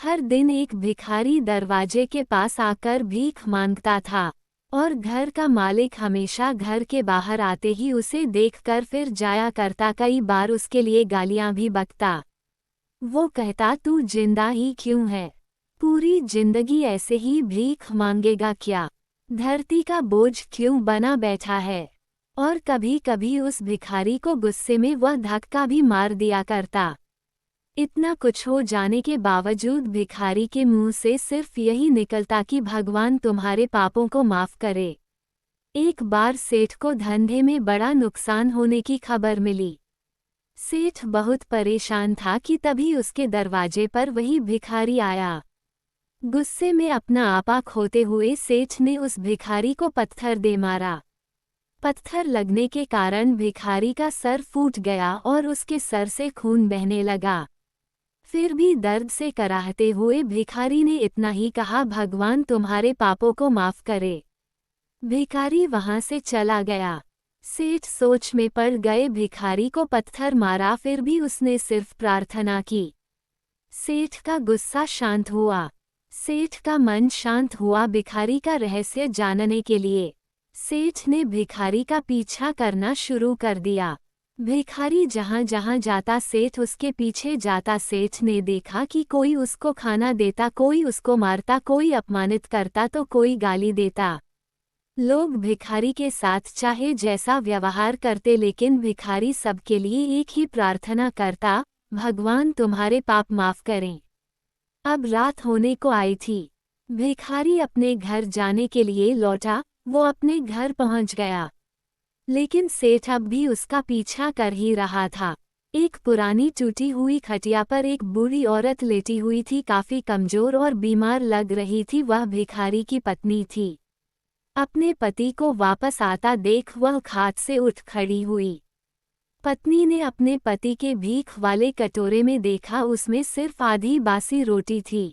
हर दिन एक भिखारी दरवाजे के पास आकर भीख मांगता था और घर का मालिक हमेशा घर के बाहर आते ही उसे देखकर फिर जाया करता, कई बार उसके लिए गालियां भी बकता। वो कहता, तू जिंदा ही क्यों है? पूरी जिंदगी ऐसे ही भीख मांगेगा क्या? धरती का बोझ क्यों बना बैठा है? और कभी कभी उस भिखारी को गुस्से में वह धक्का भी मार दिया करता। इतना कुछ हो जाने के बावजूद भिखारी के मुंह से सिर्फ यही निकलता कि भगवान तुम्हारे पापों को माफ करे। एक बार सेठ को धंधे में बड़ा नुकसान होने की खबर मिली। सेठ बहुत परेशान था कि तभी उसके दरवाजे पर वही भिखारी आया। गुस्से में अपना आपा खोते हुए सेठ ने उस भिखारी को पत्थर दे मारा। पत्थर लगने के कारण भिखारी का सर फूट गया और उसके सर से खून बहने लगा। फिर भी दर्द से कराहते हुए भिखारी ने इतना ही कहा, भगवान तुम्हारे पापों को माफ करे। भिखारी वहां से चला गया। सेठ सोच में पड़ गए, भिखारी को पत्थर मारा फिर भी उसने सिर्फ प्रार्थना की। सेठ का गुस्सा शांत हुआ। सेठ का मन शांत हुआ भिखारी का रहस्य जानने के लिए। सेठ ने भिखारी का पीछा करना शुरू कर दिया। भिखारी जहां जहां जाता सेठ उसके पीछे जाता। सेठ ने देखा कि कोई उसको खाना देता, कोई उसको मारता, कोई अपमानित करता तो कोई गाली देता। लोग भिखारी के साथ चाहे जैसा व्यवहार करते, लेकिन भिखारी सबके लिए एक ही प्रार्थना करता, भगवान तुम्हारे पाप माफ करें। अब रात होने को आई थी। भिखारी अपने घर जाने के लिए लौटा। वो अपने घर पहुंच गया, लेकिन सेठ अब भी उसका पीछा कर ही रहा था। एक पुरानी टूटी हुई खटिया पर एक बूढ़ी औरत लेटी हुई थी, काफी कमजोर और बीमार लग रही थी। वह भिखारी की पत्नी थी। अपने पति को वापस आता देख वह खाट से उठ खड़ी हुई। पत्नी ने अपने पति के भीख वाले कटोरे में देखा, उसमें सिर्फ आधी बासी रोटी थी।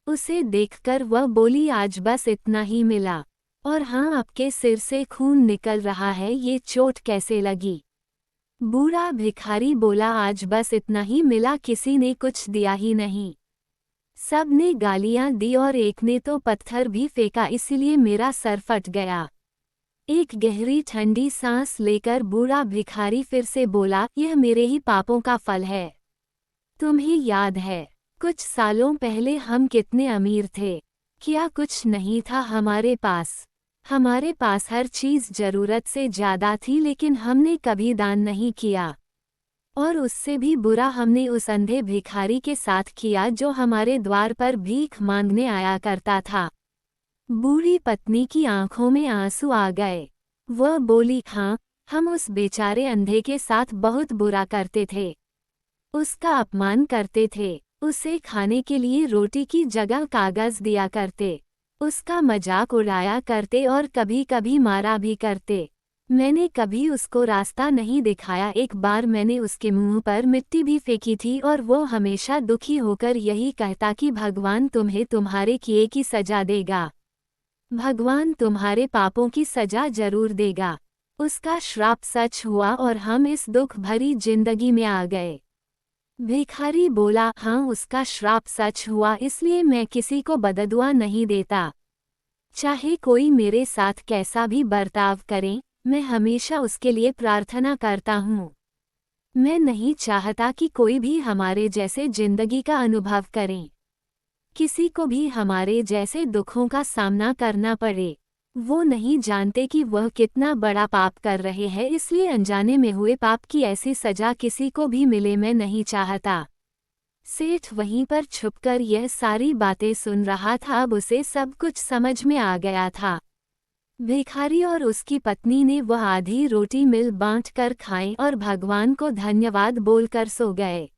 उसे देखकर वह बोली, आज बस इतना ही मिला, और हाँ, आपके सिर से खून निकल रहा है, ये चोट कैसे लगी? बूढ़ा भिखारी बोला, आज बस इतना ही मिला, किसी ने कुछ दिया ही नहीं। सब ने गालियां दी और एक ने तो पत्थर भी फेंका, इसलिए मेरा सर फट गया। एक गहरी ठंडी सांस लेकर बूढ़ा भिखारी फिर से बोला, यह मेरे ही पापों का फल है। तुम्हें याद है, कुछ सालों पहले हम कितने अमीर थे? क्या कुछ नहीं था हमारे पास? हमारे पास हर चीज जरूरत से ज्यादा थी, लेकिन हमने कभी दान नहीं किया। और उससे भी बुरा हमने उस अंधे भिखारी के साथ किया जो हमारे द्वार पर भीख मांगने आया करता था। बूढ़ी पत्नी की आंखों में आंसू आ गए। वह बोली, हाँ, हम उस बेचारे अंधे के साथ बहुत बुरा करते थे। उसका अपमान करते थे, उसे खाने के लिए रोटी की जगह कागज दिया करते, उसका मजाक उड़ाया करते और कभी कभी मारा भी करते। मैंने कभी उसको रास्ता नहीं दिखाया। एक बार मैंने उसके मुंह पर मिट्टी भी फेंकी थी और वो हमेशा दुखी होकर यही कहता कि भगवान तुम्हें तुम्हारे किए की सजा देगा, भगवान तुम्हारे पापों की सजा जरूर देगा। उसका श्राप सच हुआ और हम इस दुख भरी जिंदगी में आ गए। भिखारी बोला, हाँ, उसका श्राप सच हुआ, इसलिए मैं किसी को बददुआ नहीं देता। चाहे कोई मेरे साथ कैसा भी बर्ताव करे, मैं हमेशा उसके लिए प्रार्थना करता हूँ। मैं नहीं चाहता कि कोई भी हमारे जैसे जिंदगी का अनुभव करे, किसी को भी हमारे जैसे दुखों का सामना करना पड़े। वो नहीं जानते कि वह कितना बड़ा पाप कर रहे हैं, इसलिए अनजाने में हुए पाप की ऐसी सजा किसी को भी मिले, मैं नहीं चाहता। सेठ वहीं पर छुपकर यह सारी बातें सुन रहा था। अब उसे सब कुछ समझ में आ गया था। भिखारी और उसकी पत्नी ने वह आधी रोटी मिल बांट कर खाई और भगवान को धन्यवाद बोलकर सो गए।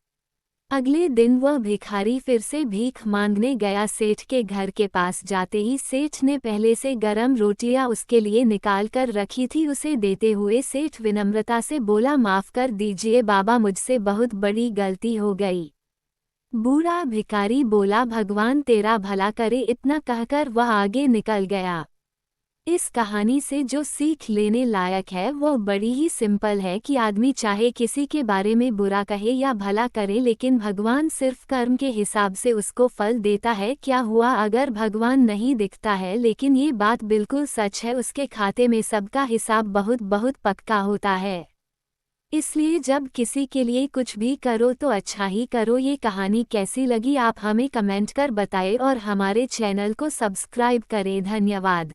अगले दिन वह भिखारी फिर से भीख मांगने गया। सेठ के घर के पास जाते ही सेठ ने पहले से गरम रोटियां उसके लिए निकाल कर रखी थी। उसे देते हुए सेठ विनम्रता से बोला, माफ कर दीजिए बाबा, मुझसे बहुत बड़ी गलती हो गई। बूढ़ा भिखारी बोला, भगवान तेरा भला करे। इतना कहकर वह आगे निकल गया। इस कहानी से जो सीख लेने लायक है वो बड़ी ही सिंपल है कि आदमी चाहे किसी के बारे में बुरा कहे या भला करे, लेकिन भगवान सिर्फ कर्म के हिसाब से उसको फल देता है। क्या हुआ अगर भगवान नहीं दिखता है, लेकिन ये बात बिल्कुल सच है, उसके खाते में सबका हिसाब बहुत बहुत पक्का होता है। इसलिए जब किसी के लिए कुछ भी करो तो अच्छा ही करो। ये कहानी कैसी लगी आप हमें कमेंट कर बताएं और हमारे चैनल को सब्सक्राइब करें। धन्यवाद।